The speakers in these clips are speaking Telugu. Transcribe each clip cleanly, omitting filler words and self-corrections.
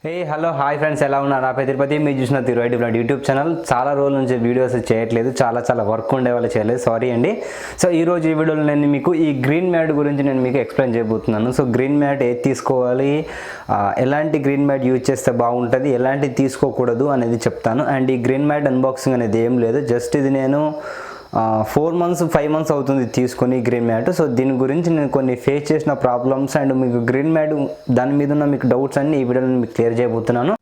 హలో హాయ్ ఫ్రెండ్స్, ఎలా ఉన్నారు? నా పేరు తిరుపతి. మీరు చూసిన తిరువైట్ బ్లాడ్ యూట్యూబ్ ఛానల్. చాలా రోజుల నుంచి వీడియోస్ చేయట్లేదు, చాలా వర్క్ ఉండే వాళ్ళు చేయలేదు, సారీ అండి. సో ఈరోజు ఈ వీడియోలో నేను మీకు ఈ గ్రీన్ మ్యాట్ గురించి నేను మీకు ఎక్స్ప్లెయిన్ చేయబోతున్నాను. సో గ్రీన్ మ్యాట్ ఏది తీసుకోవాలి, ఎలాంటి గ్రీన్ మ్యాట్ యూజ్ చేస్తే బాగుంటుంది, ఎలాంటిది తీసుకోకూడదు అనేది చెప్తాను. అండ్ ఈ గ్రీన్ మ్యాట్ అన్బాక్సింగ్ అనేది ఏం లేదు, జస్ట్ ఇది నేను 4 months 5 months అవుతుంది తీసుకొని గ్రీన్ మ్యాట్. సో దీని గురించి నేను కొన్ని ఫేస్ చేసిన ప్రాబ్లమ్స్ అండ్ మీకు గ్రీన్ మ్యాట్ దాని మీద ఉన్న మీకు డౌట్స్ అన్ని ఈ వీడియోలో మీకు క్లియర్ చేయబోతున్నాను.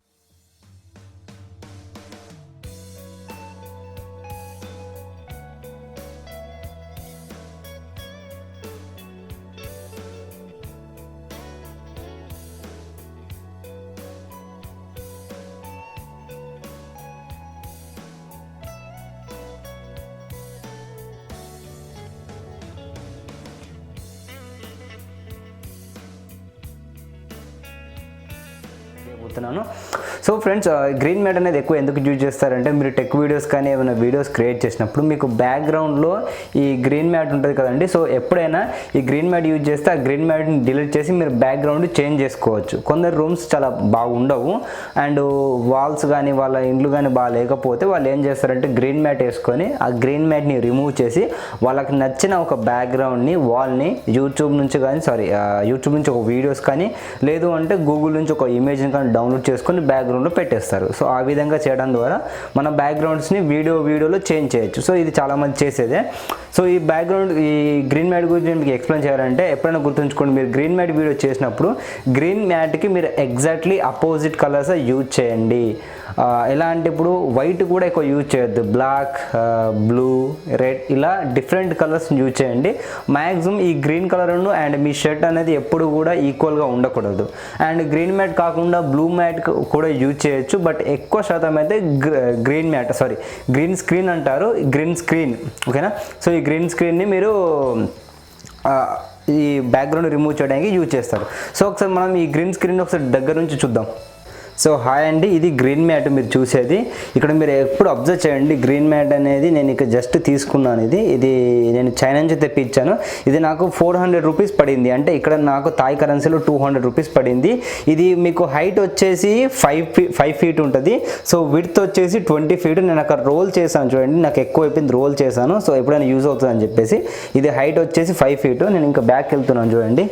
సో ఫ్రెండ్స్, గ్రీన్ మ్యాట్ అనేది ఎక్కువ ఎందుకు యూజ్ చేస్తారంటే, మీరు టెక్ వీడియోస్ కానీ ఏమైనా వీడియోస్ క్రియేట్ చేసినప్పుడు మీకు బ్యాక్గ్రౌండ్లో ఈ గ్రీన్ మ్యాట్ ఉంటుంది కదండి. సో ఎప్పుడైనా ఈ గ్రీన్ మ్యాట్ యూజ్ చేస్తే ఆ గ్రీన్ మ్యాట్ని డిలీట్ చేసి మీరు బ్యాక్గ్రౌండ్ చేంజ్ చేసుకోవచ్చు. కొందరు రూమ్స్ చాలా బాగుండవు అండ్ వాల్స్ కానీ వాళ్ళ ఇండ్లు కానీ బాగా లేకపోతే వాళ్ళు ఏం చేస్తారంటే గ్రీన్ మ్యాట్ వేసుకొని ఆ గ్రీన్ మ్యాట్ని రిమూవ్ చేసి వాళ్ళకి నచ్చిన ఒక బ్యాక్గ్రౌండ్ని వాల్ని యూట్యూబ్ నుంచి ఒక వీడియోస్ కానీ లేదు అంటే గూగుల్ నుంచి ఒక ఇమేజ్ని కానీ డౌన్లోడ్ చేసుకొని బ్యాక్గ్రౌండ్లో పెట్టేస్తారు. సో ఆ విధంగా చేయడం ద్వారా మన బ్యాక్గ్రౌండ్స్ని వీడియోలో చేంజ్ చేయొచ్చు. సో ఇది చాలామంది చేసేదే. సో ఈ గ్రీన్ మ్యాట్ గురించి మీకు ఎక్స్ప్లెయిన్ చేయాలంటే, ఎప్పుడైనా గుర్తుంచుకోండి, మీరు గ్రీన్ మ్యాట్ వీడియో చేసినప్పుడు గ్రీన్ మ్యాట్కి మీరు ఎగ్జాక్ట్లీ అపోజిట్ కలర్స్ యూజ్ చేయండి. ఎలా అంటే ఇప్పుడు వైట్ కూడా ఎక్కువ యూజ్ చేయొద్దు, బ్లాక్, బ్లూ, రెడ్ ఇలా డిఫరెంట్ కలర్స్ యూజ్ చేయండి. మ్యాక్సిమం ఈ green colour and me shirt అనేది ఎప్పుడు కూడా ఈక్వల్గా ఉండకూడదు. అండ్ గ్రీన్ మ్యాట్ కాకుండా బ్లూ మ్యాట్ కూడా యూజ్ చేయొచ్చు, బట్ ఎక్కువ శాతం అయితే గ్రీన్ స్క్రీన్ అంటారు, గ్రీన్ స్క్రీన్, ఓకేనా. సో ఈ గ్రీన్ స్క్రీన్ని మీరు ఈ బ్యాక్గ్రౌండ్ రిమూవ్ చేయడానికి యూజ్ చేస్తారు. సో ఒకసారి మనం ఈ గ్రీన్ స్క్రీన్ ఒకసారి దగ్గర నుంచి చూద్దాం. సో హాయ్ అండి, ఇది గ్రీన్ మ్యాట్ మీరు చూసేది. ఇక్కడ మీరు ఎప్పుడు అబ్జర్వ్ చేయండి, గ్రీన్ మ్యాట్ అనేది నేను ఇక్కడ జస్ట్ తీసుకున్నాను. ఇది నేను చైనా నుంచి తెప్పించాను. ఇది నాకు 400 రూపీస్ పడింది, అంటే ఇక్కడ నాకు థాయ్ కరెన్సీలో 200 రూపీస్ పడింది. ఇది మీకు హైట్ వచ్చేసి 5 feet ఉంటుంది. సో విడ్త్ వచ్చేసి 20 feet. నేను అక్కడ రోల్ చేశాను చూడండి, నాకు ఎక్కువ అయిపోయింది, రోల్ చేశాను. సో ఎప్పుడైనా యూజ్ అవుతుందని చెప్పేసి ఇది హైట్ వచ్చేసి 5 feet. నేను ఇంకా బ్యాక్ వెళ్తున్నాను చూడండి,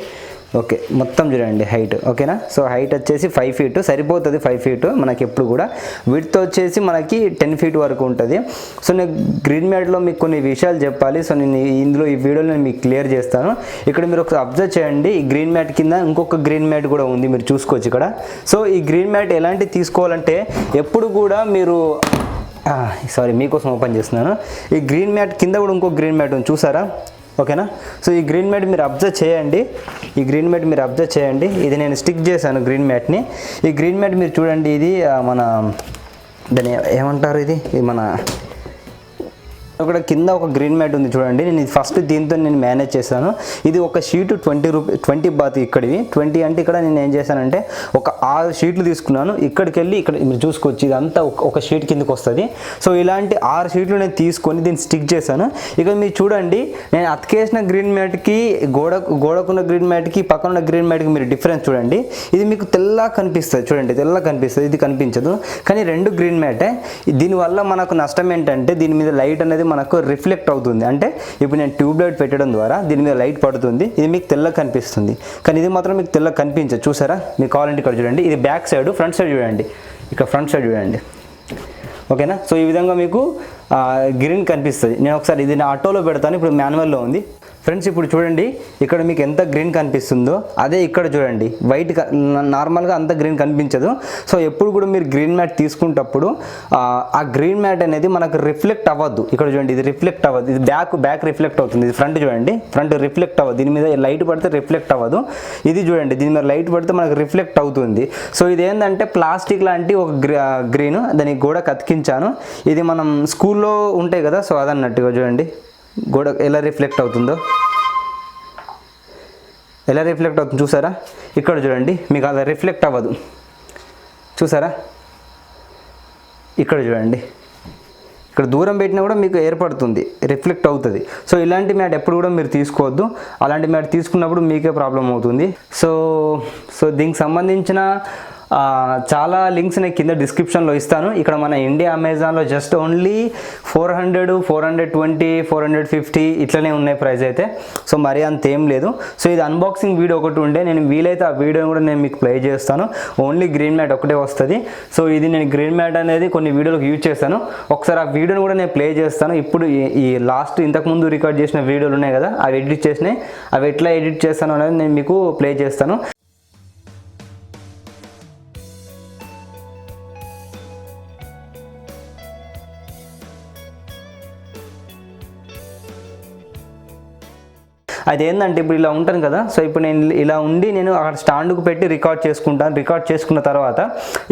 ఓకే, మొత్తం చూడండి హైట్, ఓకేనా. సో హైట్ వచ్చేసి 5 feet సరిపోతుంది, 5 feet మనకి ఎప్పుడు కూడా. విడ్త్ వచ్చేసి మనకి 10 feet వరకు ఉంటుంది. సో నేను గ్రీన్ మ్యాట్లో మీకు కొన్ని విషయాలు చెప్పాలి. సో నేను ఈ వీడియోలో నేను మీకు క్లియర్ చేస్తాను. ఇక్కడ మీరు ఒకసారి అబ్జర్వ్ చేయండి, ఈ గ్రీన్ మ్యాట్ కింద ఇంకొక గ్రీన్ మ్యాట్ కూడా ఉంది, మీరు చూసుకోవచ్చు ఇక్కడ. సో ఈ గ్రీన్ మ్యాట్ ఎలాంటి తీసుకోవాలంటే, ఎప్పుడు కూడా మీరు మీకోసం ఓపెన్ చేస్తున్నాను. ఈ గ్రీన్ మ్యాట్ కింద కూడా ఇంకో గ్రీన్ మ్యాట్ ఉంది, చూసారా, ఓకేనా. సో ఈ గ్రీన్ మ్యాట్ మీరు అబ్జర్వ్ చేయండి, ఇది నేను స్టిక్ చేశాను గ్రీన్ మ్యాట్ని. ఈ గ్రీన్ మ్యాట్ మీరు చూడండి, ఇది దాన్ని ఏమంటారు, ఇది మన ఇక్కడ కింద ఒక గ్రీన్ మ్యాట్ ఉంది చూడండి. నేను ఇది ఫస్ట్ దీంతో నేను మేనేజ్ చేశాను. ఇది ఒక షీట్ 20 బాత్, ఇక్కడివి 20 అంటే ఇక్కడ నేను ఏం చేశానంటే ఒక 6 షీట్లు తీసుకున్నాను. ఇక్కడికి వెళ్ళి ఇక్కడ మీరు చూసుకోవచ్చు, ఇదంతా ఒక షీట్ కిందకి వస్తుంది. సో ఇలాంటి 6 షీట్లు నేను తీసుకొని దీన్ని స్టిక్ చేశాను. ఇక మీరు చూడండి, నేను అతికేసిన గ్రీన్ మ్యాట్కి గోడకున్న గ్రీన్ మ్యాట్కి పక్కన ఉన్న గ్రీన్ మ్యాట్కి మీరు డిఫరెన్స్ చూడండి. ఇది మీకు తెల్లగా కనిపిస్తుంది చూడండి, తెల్లగా కనిపిస్తుంది, ఇది కనిపించదు. కానీ 2 గ్రీన్ మ్యాటే. దీనివల్ల మనకు నష్టం ఏంటంటే, దీని మీద లైట్ అనేది మనకు రిఫ్లెక్ట్ అవుతుంది. అంటే ఇప్పుడు నేను ట్యూబ్ లైట్ పెట్టడం ద్వారా దీని మీద లైట్ పడుతుంది, ఇది మీకు తెల్లగా కనిపిస్తుంది. కానీ ఇది మాత్రం మీకు తెల్లగా కనిపించదు, చూసారా. మీకు కావాలంటే ఇక్కడ చూడండి, ఇది బ్యాక్ సైడ్, ఫ్రంట్ సైడ్ చూడండి, ఇక్కడ ఫ్రంట్ సైడ్ చూడండి, ఓకేనా. సో ఈ విధంగా మీకు గ్రీన్ కనిపిస్తుంది. నేను ఒకసారి ఇది నా ఆటోలో పెడతాను, ఇప్పుడు మాన్యువల్లో ఉంది ఫ్రెండ్స్. ఇప్పుడు చూడండి, ఇక్కడ మీకు ఎంత గ్రీన్ కనిపిస్తుందో అదే ఇక్కడ చూడండి వైట్, నార్మల్గా అంత గ్రీన్ కనిపించదు. సో ఎప్పుడు కూడా మీరు గ్రీన్ మ్యాట్ తీసుకునేటప్పుడు ఆ గ్రీన్ మ్యాట్ అనేది మనకు రిఫ్లెక్ట్ అవ్వద్దు. ఇక్కడ చూడండి, ఇది రిఫ్లెక్ట్ అవ్వదు, ఇది బ్యాక్ రిఫ్లెక్ట్ అవుతుంది. ఇది ఫ్రంట్ చూడండి, ఫ్రంట్ రిఫ్లెక్ట్ అవ్వదు, దీని మీద లైట్ పడితే రిఫ్లెక్ట్ అవ్వదు. ఇది చూడండి, దీని మీద లైట్ పడితే మనకు రిఫ్లెక్ట్ అవుతుంది. సో ఇది ఏంటంటే ప్లాస్టిక్ లాంటి ఒక గ్రీన్, దానికి గోడ కతికించాను. ఇది మనం స్కూల్లో ఉంటాయి కదా, సో అదన్నట్టుగా చూడండి గోడ ఎలా రిఫ్లెక్ట్ అవుతుందో, చూసారా. ఇక్కడ చూడండి, మీకు అలా రిఫ్లెక్ట్ అవ్వదు, చూసారా. ఇక్కడ చూడండి, ఇక్కడ దూరం పెట్టినా కూడా మీకు ఏర్పడుతుంది, రిఫ్లెక్ట్ అవుతుంది. సో ఇలాంటి మ్యాట్ ఎప్పుడు కూడా మీరు తీసుకోవద్దు. అలాంటి మ్యాట్ తీసుకున్నప్పుడు మీకే ప్రాబ్లం అవుతుంది. సో దీనికి సంబంధించిన చాలా లింక్స్ నేను కింద డిస్క్రిప్షన్లో ఇస్తాను. ఇక్కడ మన ఇండియా అమెజాన్లో జస్ట్ ఓన్లీ 400, 420, 450 ఇట్లనే ఉన్నాయి ప్రైస్ అయితే. సో మరీ అంత ఏం లేదు. సో ఇది అన్బాక్సింగ్ వీడియో ఒకటి ఉండే, నేను వీలైతే ఆ వీడియోని కూడా నేను మీకు ప్లే చేస్తాను. ఓన్లీ గ్రీన్ మ్యాట్ ఒకటే వస్తుంది. సో ఇది నేను గ్రీన్ మ్యాట్ అనేది కొన్ని వీడియోలకు యూజ్ చేశాను. ఒకసారి ఆ వీడియోని కూడా నేను ప్లే చేస్తాను. ఇప్పుడు ఈ లాస్ట్ ఇంతకుముందు రికార్డ్ చేసిన వీడియోలు ఉన్నాయి కదా, అవి ఎడిట్ చేసినాయి, అవి ఎట్లా ఎడిట్ చేస్తాను అనేది నేను మీకు ప్లే చేస్తాను. అదేంటంటే ఇప్పుడు ఇలా ఉంటాను కదా, సో ఇప్పుడు నేను ఇలా ఉండి నేను అక్కడ స్టాండ్కు పెట్టి రికార్డ్ చేసుకుంటాను. రికార్డ్ చేసుకున్న తర్వాత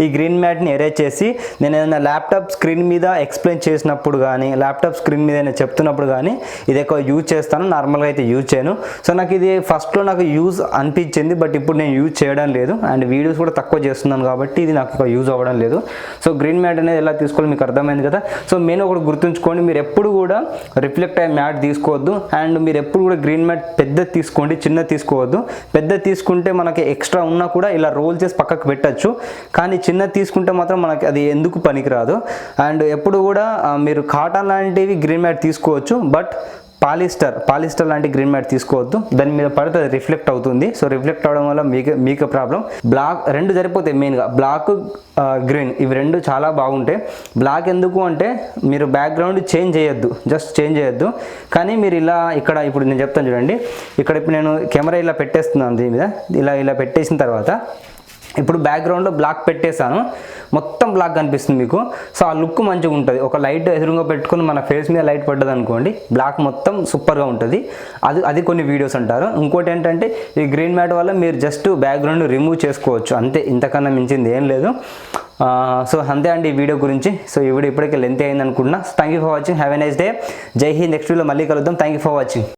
ఈ గ్రీన్ మ్యాట్ని ఎరేజ్ చేసి నేను ఏదైనా ల్యాప్టాప్ స్క్రీన్ మీద ఎక్స్ప్లెయిన్ చేసినప్పుడు కానీ, ల్యాప్టాప్ స్క్రీన్ మీద నేను చెప్తున్నప్పుడు కానీ ఇది ఎక్కువ యూజ్ చేస్తాను. నార్మల్గా అయితే యూజ్ చేయను. సో నాకు ఇది ఫస్ట్లో నాకు యూజ్ అనిపించింది, బట్ ఇప్పుడు నేను యూజ్ చేయడం లేదు. అండ్ వీడియోస్ కూడా తక్కువ చేస్తున్నాను కాబట్టి ఇది నాకు ఎక్కువ యూజ్ అవ్వడం లేదు. సో గ్రీన్ మ్యాట్ అనేది ఎలా తీసుకోవాలి మీకు అర్థమైంది కదా. సో మెయిన్ ఒకటి గుర్తుంచుకోండి, మీరు ఎప్పుడు కూడా రిఫ్లెక్ట్ అయ్యే మ్యాట్ తీసుకోవద్దు. అండ్ మీరు ఎప్పుడు కూడా గ్రీన్ మ్యాట్ పెద్దది తీసుకోండి, చిన్నది తీసుకోవద్దు. పెద్దది తీసుకుంటే మనకి ఎక్స్ట్రా ఉన్నా కూడా ఇలా రోల్ చేసి పక్కకు పెట్టచ్చు, కానీ చిన్నది తీసుకుంటే మాత్రం మనకి అది ఎందుకు పనికిరాదు. అండ్ ఎప్పుడు కూడా మీరు కాటన్ లాంటివి గ్రీన్ మ్యాట్ తీసుకోవచ్చు, బట్ పాలిస్టర్ లాంటి గ్రీన్ మ్యాట్ తీసుకోవద్దు. దాని మీద పడితే అది రిఫ్లెక్ట్ అవుతుంది. సో రిఫ్లెక్ట్ అవడం వల్ల మీకు ప్రాబ్లం. బ్లాక్ రెండు సరిపోతాయి, మెయిన్గా బ్లాక్, గ్రీన్ ఇవి రెండు చాలా బాగుంటాయి. బ్లాక్ ఎందుకు అంటే మీరు బ్యాక్గ్రౌండ్ చేంజ్ చేయొద్దు, జస్ట్ చేంజ్ చేయొద్దు. కానీ మీరు ఇలా ఇక్కడ ఇప్పుడు నేను చెప్తాను చూడండి, ఇక్కడ ఇప్పుడు నేను కెమెరా ఇలా పెట్టేస్తున్నాను, దీని మీద ఇలా పెట్టేసిన తర్వాత ఇప్పుడు బ్యాక్గ్రౌండ్లో బ్లాక్ పెట్టేశాను, మొత్తం బ్లాక్ కనిపిస్తుంది మీకు. సో ఆ లుక్ మంచిగా ఉంటుంది. ఒక లైట్ ఎదురుగా పెట్టుకుని మన ఫేస్ మీద లైట్ పడ్డది అనుకోండి, బ్లాక్ మొత్తం సూపర్గా ఉంటుంది. అది కొన్ని వీడియోస్ అంటారు. ఇంకోటి ఏంటంటే ఈ గ్రీన్ మ్యాట్ వల్ల మీరు జస్ట్ బ్యాక్గ్రౌండ్ రిమూవ్ చేసుకోవచ్చు, అంతే, ఇంతకన్నా మించింది ఏం లేదు. సో అంతే అండి ఈ వీడియో గురించి. సో ఈ వీడియో ఇప్పటికే లెంత్ అయింది అనుకుంటున్నా. Thank you for watching. Have a nice day. జై హింద్. నెక్స్ట్ వీడియోలో మళ్ళీ కలుద్దాం. Thank you for watching.